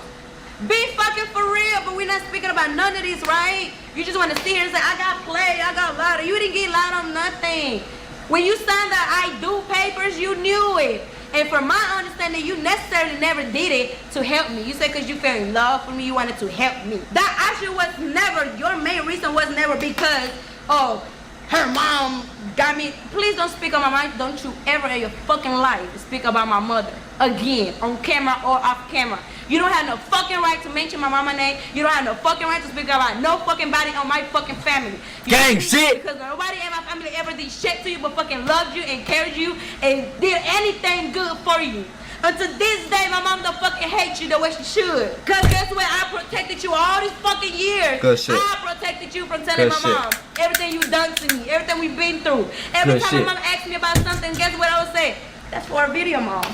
Be fucking for real, but we're not speaking about none of this, right? You just want to sit here and say, I got played, I got louder. You didn't get loud on nothing. When you signed the I do papers, you knew it. And from my understanding, you necessarily never did it to help me. You said because you fell in love with me, you wanted to help me. That actually was never, your main reason was never because, oh, her mom got me. Please don't speak on my mind. Don't you ever in your fucking life speak about my mother again, on camera or off camera. You don't have no fucking right to mention my mama name. You don't have no fucking right to speak about no fucking body on my fucking family. Gang shit. Because nobody in my family ever did shit to you but fucking loved you and cared you and did anything good for you. Until this day, my mom don't fucking hate you the way she should. Because guess what? I protected you all these fucking years. Good shit. I protected you from telling my mom everything you done to me, everything we've been through. Every time my mom asked me about something, guess what I would say? That's for a video, mom.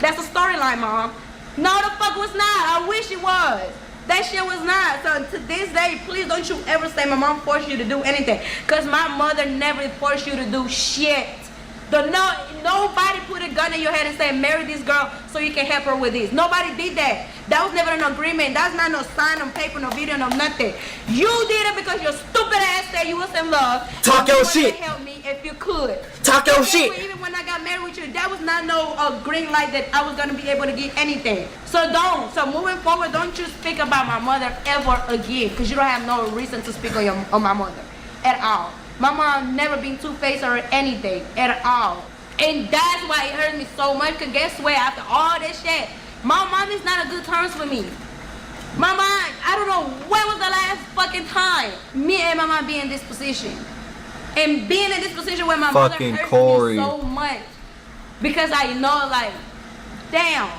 That's a storyline, mom. No, the fuck was not. I wish it was. That shit was not. So to this day, please don't you ever say my mom forced you to do anything. Because my mother never forced you to do shit. Nobody put a gun in your head and said, marry this girl so you can help her with this. Nobody did that. That was never an agreement. That's not no sign on paper, no video, no nothing. You did it because your stupid ass said you was in love. Talk your shit. Help me if you could. Talk your shit. Even when I got married with you, that was not no green light that I was gonna be able to get anything. So don't. So moving forward, don't you speak about my mother ever again, because you don't have no reason to speak on my mother at all. My mom never been two-faced or anything at all. And that's why it hurt me so much, because guess what? After all this shit, my mom is not on good terms with me. My mom, I don't know when was the last fucking time me and my mom be in this position. And being in this position where my mother hurts me so much. Because I know, like, damn.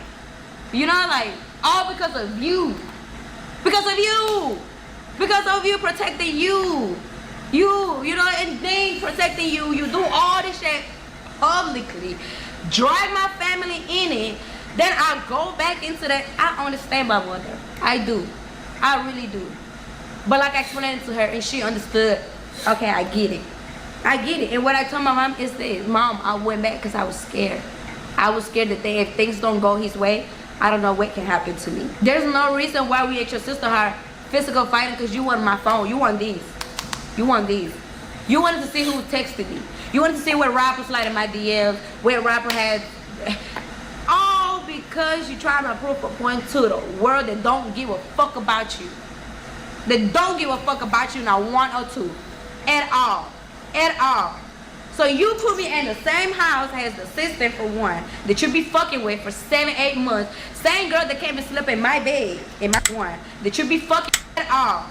You know, like, all because of you. Because of you. Because of you protecting you. You know, and they protecting you. You do all this shit publicly. Drag my family in it. Then I go back into that. I understand my mother. I do. I really do. But like I explained to her and she understood, okay, I get it. I get it. And what I told my mom is this, Mom, I went back because I was scared. I was scared that if things don't go his way, I don't know what can happen to me. There's no reason why we at your sister had physical fighting because you want my phone. You want these. You want these. You wanted to see who texted me. You wanted to see what rapper slid in my DMs, where rapper had. All because you trying to prove a point to the world that don't give a fuck about you. That don't give a fuck about you, not one or two. At all. At all. So you put me in the same house as the sister for one that you be fucking with for 7-8 months. Same girl that came and slept in my bed in my one that you be fucking at all.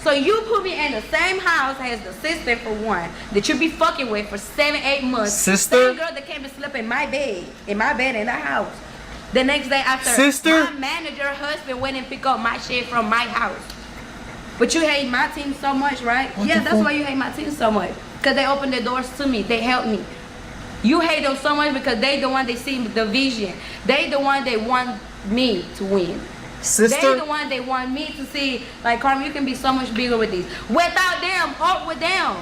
So you put me in the same house as the sister for one that you be fucking with for 7-8 months. Sister? Same girl that came and slept in my bed in the house. The next day after Sister? my manager husband went and picked up my shit from my house. But you hate my team so much, right? Yeah, that's why you hate my team so much. Because they opened the doors to me. They helped me. You hate them so much because they the one they see the vision. They the one they want me to win. Sister? They the one they want me to see, like, Carmen, you can be so much bigger with these. Without them, up with them.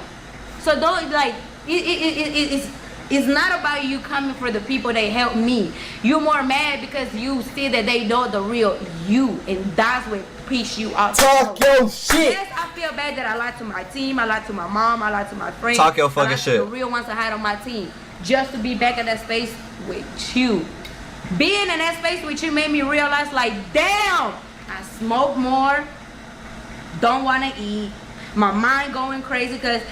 So don't, like, it's not about you coming for the people that help me. You're more mad because you see that they know the real you. And that's what piss you off. Talk your shit. Yes, I feel bad that I lied to my team, I lied to my mom, I lied to my friends. Talk your fucking I lied shit. to the real ones I had on my team. Just to be back in that space with you. Being in that space with you made me realize, like, damn, I smoke more, don't want to eat, my mind going crazy because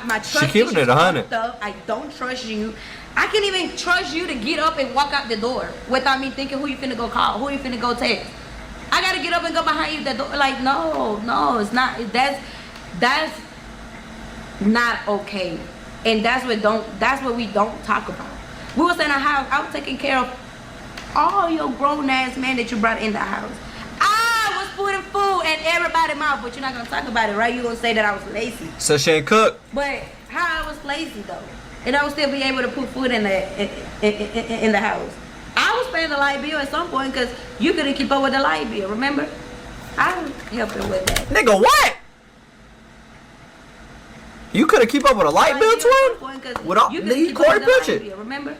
my trust She keeping it 100. Stuff. I don't trust you. I can't even trust you to get up and walk out the door without me thinking who you finna go call, who you finna go text. I gotta get up and go behind you the door. Like, no, it's not. That's not okay. And that's what we don't talk about. We was in a house. I was taking care of all your grown ass men that you brought in the house. I was putting food in everybody's mouth, but you're not gonna talk about it, right? You're gonna say that I was lazy. So she ain't cook. But how I was lazy though, and I would still be able to put food in the house. I was paying the light bill at some point because you couldn't keep up with the light bill. Remember? I was helping with that. Nigga, what? You couldn't keep up with a light bill, twin? With all Corey Prichett. Remember?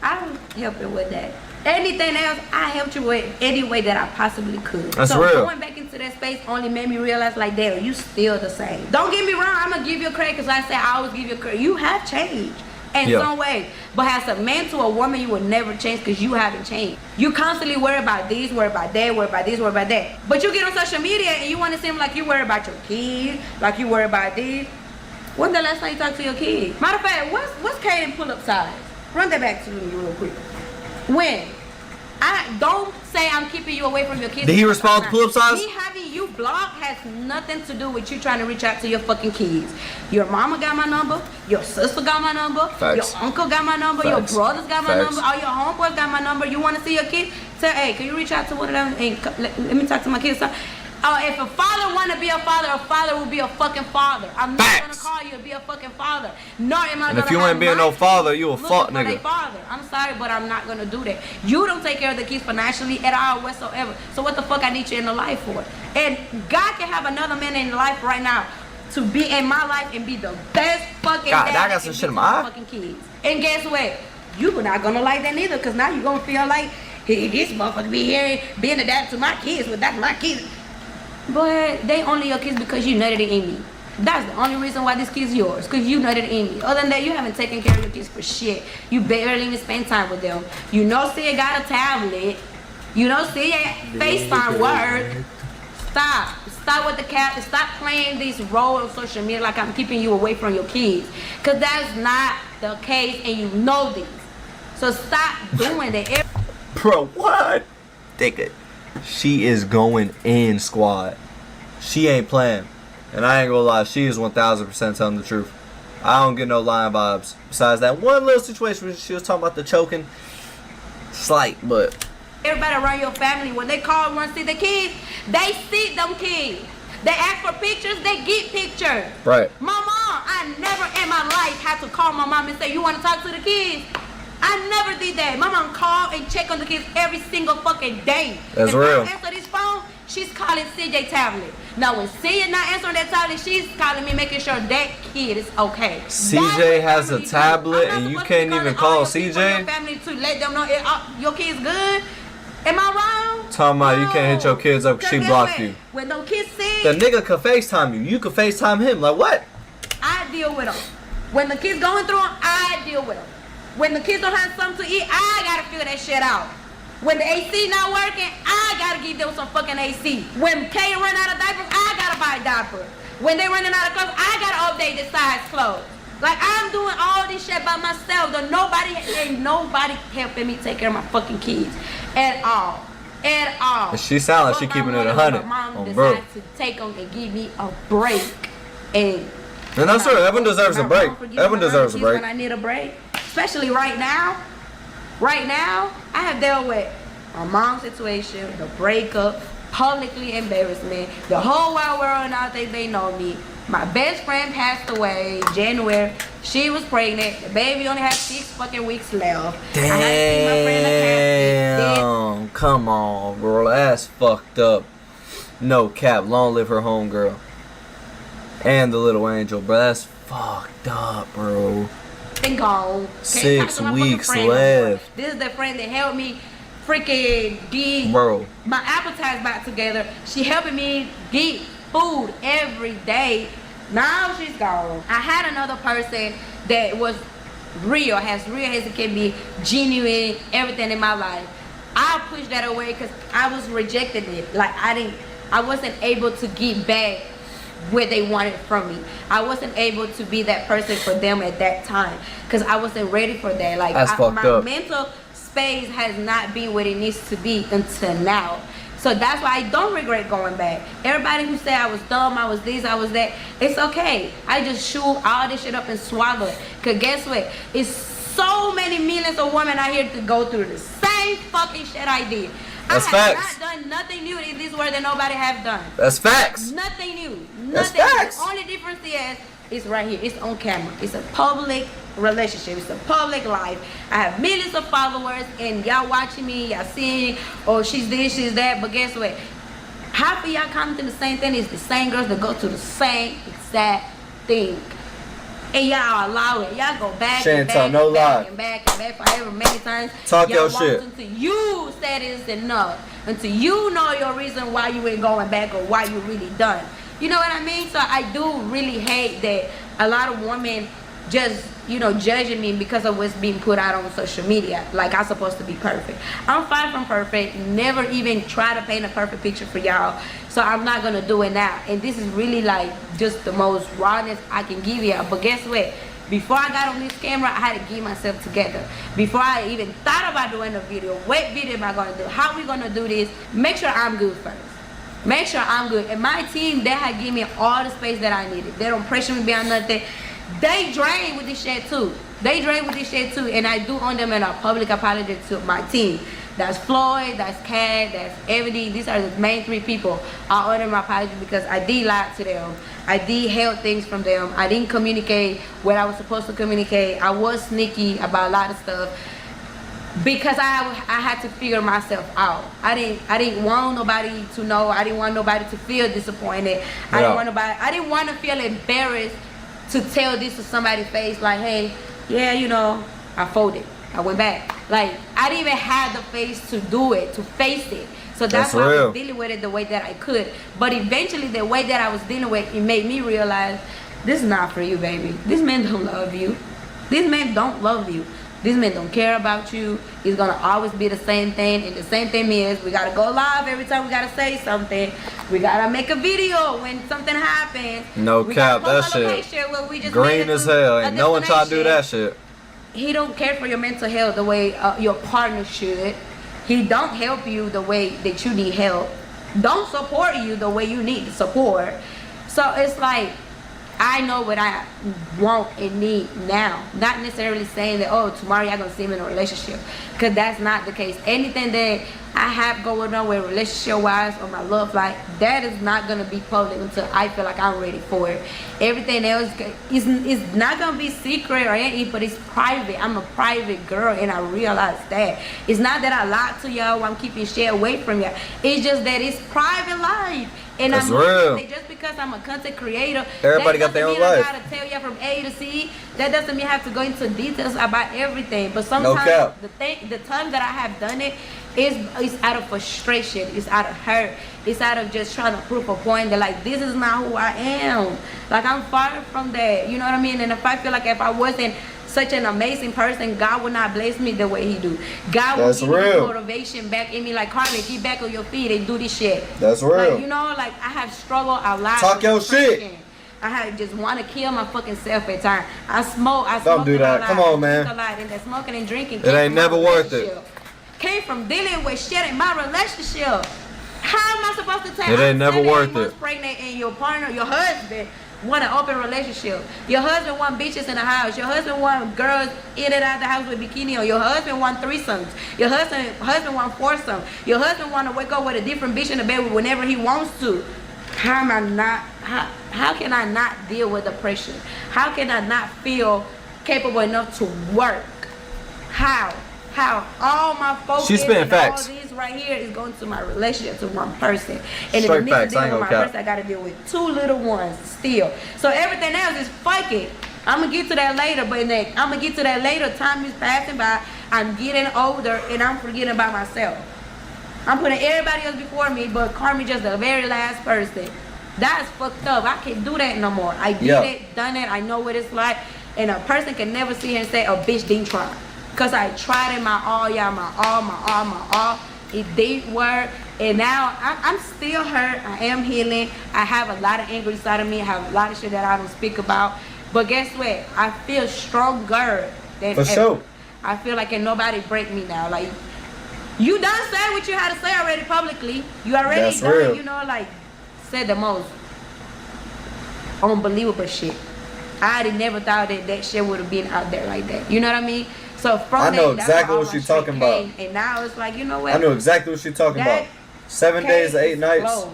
I was helping with that. Anything else, I helped you with any way that I possibly could. That's so real. Going back into that space only made me realize, like, damn, you still the same. Don't get me wrong, I'm gonna give you credit because I said I always give you credit. You have changed in some way. But as a man to a woman, you will never change because you haven't changed. You constantly worry about this, worry about that, worry about this, worry about that. But you get on social media and you want to seem like you worry about your kids, like you worry about this. When the last time you talked to your kid? Matter of fact, what's Kaden pull-up size? Run that back to me real quick. When? I don't say I'm keeping you away from your kids. Did he respond to pull-up size? Me having you blocked has nothing to do with you trying to reach out to your fucking kids. Your mama got my number. Your sister got my number. Facts. Your uncle got my number. Facts. Your brothers got my Facts. number. All your homeboys got my number. You want to see your kids? Say, hey, can you reach out to one of them and let me talk to my kids? If a father want to be a father will be a fucking father. I'm not Facts. going to call you to be a fucking father. Nor am I And going if you to ain't being no father, you a fuck nigga. Father. I'm sorry, but I'm not going to do that. You don't take care of the kids financially at all whatsoever. So what the fuck I need you in the life for? And God can have another man in life right now to be in my life and be the best fucking God, dad I got some shit in my eye. fucking kids. And guess what? You're not going to like that neither because now you're going to feel like, hey, this motherfucker be here being a dad to my kids without my kids. But they only your kids because you nutted it in me. That's the only reason why this kid's yours, because you nutted it in me. Other than that, you haven't taken care of your kids for shit. You barely even spend time with them. You know, see, got a tablet. You know, see, FaceTime work. Stop with the cat. Stop playing this role on social media like I'm keeping you away from your kids, because that's not the case, and you know this. So stop doing that. Bro, what? Think it. She is going in, squad. She ain't playing. And I ain't gonna lie, she is 1000% telling the truth. I don't get no lying vibes. Besides that one little situation where she was talking about the choking. Slight, but everybody around your family, when they call and want to see the kids, they see them kids. They ask for pictures, they get pictures. right. My mom, I never in my life had to call my mom and say, you want to talk to the kids? I never did that. My mom called and checked on the kids every single fucking day. That's if real. I answer this phone, she's calling CJ tablet. Now when CJ not answering that tablet, she's calling me, making sure that kid is okay. CJ has a tablet and you can't even call CJ? Your family to let them know your kid's good. Am I wrong? Talking about you can't hit your kids up because she blocked you. When no kids see, The nigga could FaceTime you. You could FaceTime him. Like what? I I deal with them. When the kids going through them, I deal with them. When the kids don't have something to eat, I gotta figure that shit out. When the AC not working, I gotta give them some fucking AC. When Kay run out of diapers, I gotta buy diapers. When they running out of clothes, I gotta update the size clothes. Like, I'm doing all this shit by myself. Ain't nobody helping me take care of my fucking kids at all. At all. She sound like she keeping it 100. My mom bro. decided to take them and give me a break. And that's true. Everyone deserves a break. Everyone deserves a break. When I need a break, especially right now. Right now, I have dealt with my mom's situation, the breakup, publicly embarrassment. The whole wide world now they know me. My best friend passed away January. She was pregnant. The baby only had 6 fucking weeks left. Damn. I had to see my friend in the casket. Come on, girl. That's fucked up. No cap. Long live her home girl. And the little angel, bro. That's fucked up, bro. And gone. 6 weeks left. This is the friend that helped me freaking get my appetites back together. She helping me get food every day. Now she's gone. I had another person that was real as it can be, genuine, everything in my life. I pushed that away because I was rejecting it. Like I wasn't able to get back where they wanted from me. I wasn't able to be that person for them at that time because I wasn't ready for that. Like my mental space has not been what it needs to be until now. So that's why I don't regret going back. Everybody who said I was dumb, I was this, I was that, it's okay. I just chew all this shit up and swallow it. Cause guess what? It's so many millions of women out here to go through the same fucking shit I did. That's I facts. have not done nothing new in this world that nobody have done. That's facts. Nothing new. Nothing. That's facts. The only difference is right here. It's on camera. It's a public relationship. It's a public life. I have millions of followers and y'all watching me, y'all seeing, oh, she's this, she's that. But guess what? Half of y'all commenting the same thing. It's the same girls that go through the same exact thing. And y'all allow it. Y'all go back and back and back for however many times. Talk your shit. Until you said it's enough. Until you know your reason why you ain't going back or why you really done. You know what I mean? So I do really hate that a lot of women just, judging me because of what's being put out on social media. Like I'm supposed to be perfect. I'm far from perfect. Never even try to paint a perfect picture for y'all. So I'm not gonna do it now. And this is really like just the most rawness I can give you. But guess what? Before I got on this camera, I had to get myself together. Before I even thought about doing a video, what video am I gonna do? How we gonna do this? Make sure I'm good first. Make sure I'm good. And my team, they have given me all the space that I needed. They don't pressure me beyond nothing. They drain with this shit too. And I do owe them in a public apology to my team. That's Floyd, that's Kat, that's Evody. These are the main 3 people. I owe them my apology because I did lie to them. I did held things from them. I didn't communicate what I was supposed to communicate. I was sneaky about a lot of stuff because I had to figure myself out. I didn't want nobody to know. I didn't want nobody to feel disappointed. I didn't want to feel embarrassed to tell this to somebody's face, like, hey, yeah, I folded. I went back. Like, I didn't even have the face to do it, to face it. So that's why I was dealing with it the way that I could. But eventually, the way that I was dealing with it made me realize, this is not for you, baby. This man don't love you. This man don't love you. This man don't care about you. It's gonna always be the same thing. And the same thing is, we gotta go live every time we gotta say something. We gotta make a video when something happens. No cap, that shit. Green as hell. Ain't no one try to do that shit. He don't care for your mental health the way your partner should. He don't help you the way that you need help. Don't support you the way you need support. So it's like, I know what I want and need now. Not necessarily saying that, oh, tomorrow y'all gonna see me in a relationship. Because that's not the case. Anything that I have going on with relationship-wise or my love life, that is not gonna be public until I feel like I'm ready for it. Everything else is not gonna be secret or anything, but it's private. I'm a private girl and I realize that. It's not that I lie to y'all or I'm keeping shit away from y'all. It's just that it's private life. And that's real. Just because I'm a content creator, everybody got their own life. I gotta tell you from A to Z. That doesn't mean I have to go into details about everything. But sometimes the time that I have done it it's out of frustration, it's out of hurt, it's out of just trying to prove a point that like this is not who I am. Like I'm far from that, you know what I mean? And if I feel like if I wasn't such an amazing person, God would not bless me the way he do. God will give me the motivation back in me like, Carmen, get back on your feet and do this shit. That's real. Like, you know, like I have struggled a lot. Talk your shit. I had just want to kill my fucking self at times. I smoke. Don't do that. Come on, man. A lot, and that smoking and drinking. It ain't never worth it. Came from dealing with shit in my relationship. How am I supposed to tell? It ain't never worth it. Pregnant and your partner, your husband, want an open relationship. Your husband want bitches in the house. Your husband want girls in and out the house with bikini on. Your husband want threesomes. Your husband want foursome. Your husband want to wake up with a different bitch in the bed whenever he wants to. How am I not? How can I not deal with depression? How can I not feel capable enough to work? How all my focus and all these right here is going to my relationship to one person, and in the midst of dealing with my person, I got to deal with two little ones still. So everything else is fuck it. I'm gonna get to that later, but I'm gonna get to that later. Time is passing by. I'm getting older, and I'm forgetting about myself. I'm putting everybody else before me, but Carmen just the very last person. That's fucked up. I can't do that no more. I did it, done it. I know what it's like, and a person can never sit here and say, "A bitch didn't try." Because I tried it my all, y'all, my all. It did work. And now I'm still hurt. I am healing. I have a lot of anger inside of me. I have a lot of shit that I don't speak about. But guess what? I feel stronger than ever. Sure. I feel like can nobody break me now. Like, you done said what you had to say already publicly. You already done, real. You know, like, said the most unbelievable shit. I never thought that shit would have been out there like that. You know what I mean? So from I know exactly what she's talking about. And now it's like, you know what? I know exactly what she's talking about. 7 days, 8 nights.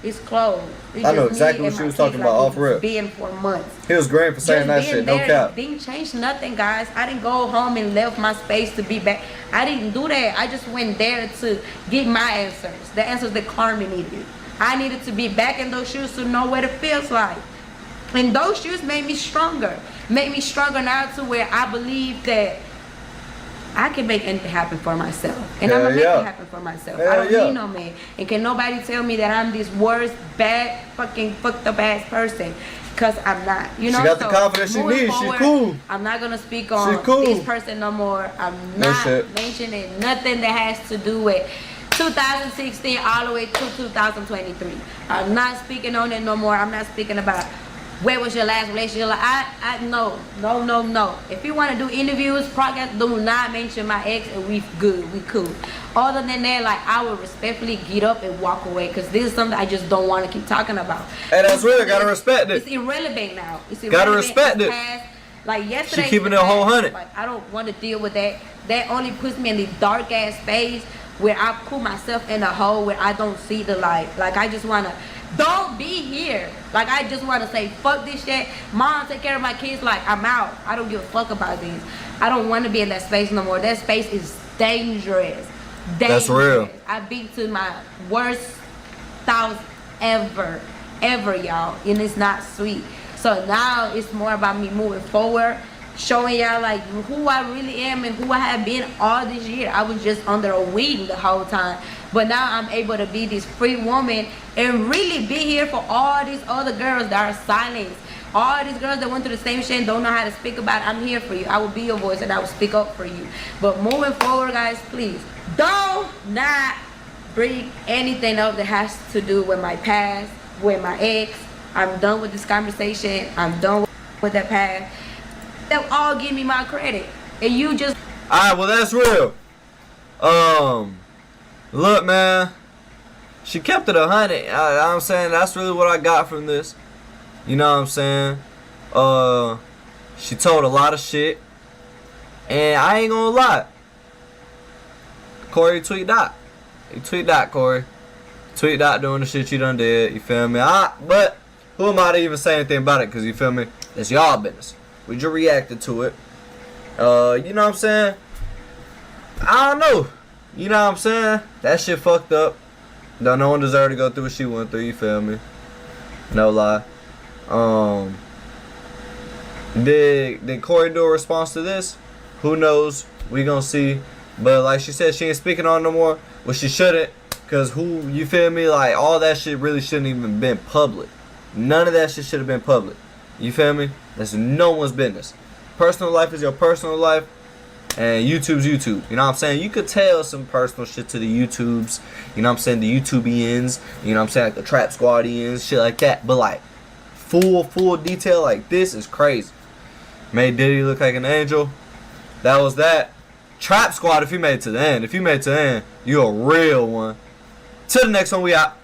It's closed. I know exactly what she was talking about off rip. Being for months. He was great for saying that shit, no cap. Didn't change nothing, guys. I didn't go home and left my space to be back. I didn't do that. I just went there to get my answers. The answers that Carmen needed. I needed to be back in those shoes to know what it feels like. And those shoes made me stronger. Made me stronger now to where I believe that I can make anything happen for myself. And I'm going to make it happen for myself. I don't need no man. And can nobody tell me that I'm this worst, bad, fucking fucked up ass person. Because I'm not. You know, she got the confidence she needs. She's cool. I'm not going to speak on this person no more. I'm not mentioning nothing that has to do with 2016 all the way to 2023. I'm not speaking on it no more. I'm not speaking about where was your last relationship. No. If you want to do interviews, podcast, do not mention my ex and we good, we cool. Other than that, like, I would respectfully get up and walk away because this is something I just don't want to keep talking about. Hey, that's real. Gotta respect it. It's irrelevant now. It's irrelevant. Gotta respect it. Like yesterday, she keeping it a whole 100. Like, I don't want to deal with that. That only puts me in the dark ass space where I put myself in a hole where I don't see the light. Like, I just want to. Don't be here. Like, I just want to say, fuck this shit. Mom, take care of my kids. Like, I'm out. I don't give a fuck about these. I don't want to be in that space no more. That space is dangerous. That's real. I've been to my worst thoughts ever, y'all. And it's not sweet. So now it's more about me moving forward, showing y'all like who I really am and who I have been all this year. I was just under a wing the whole time. But now I'm able to be this free woman and really be here for all these other girls that are silenced. All these girls that went through the same shit and don't know how to speak about it. I'm here for you. I will be your voice and I will speak up for you. But moving forward, guys, please do not bring anything up that has to do with my past, with my ex. I'm done with this conversation. I'm done with that past. They'll all give me my credit. And you just... Alright, well, that's real. Look, man, she kept it 100. I'm saying that's really what I got from this. You know what I'm saying? She told a lot of shit, and I ain't gonna lie. Corey, tweet that. You tweet that, Corey. Tweet that doing the shit you done did. You feel me? But who am I to even say anything about it? Cause you feel me? It's y'all business. We just reacted to it. You know what I'm saying? I don't know. You know what I'm saying? That shit fucked up. No one deserved to go through what she went through, you feel me? No lie. Did Corey do a response to this? Who knows? We gonna see. But like she said, she ain't speaking on it no more. Well, she shouldn't, cause who, you feel me? Like all that shit really shouldn't even been public. None of that shit should have been public. You feel me? That's no one's business. Personal life is your personal life, and YouTube's YouTube. You know what I'm saying? You could tell some personal shit to the YouTubes. You know what I'm saying? The YouTubians. You know what I'm saying? Like the Trap Squadians, shit like that. But like full detail like this is crazy. Made Diddy look like an angel. That was that. Trap Squad, if you made it to the end. If you made it to the end, you a real one. Till the next one, we out.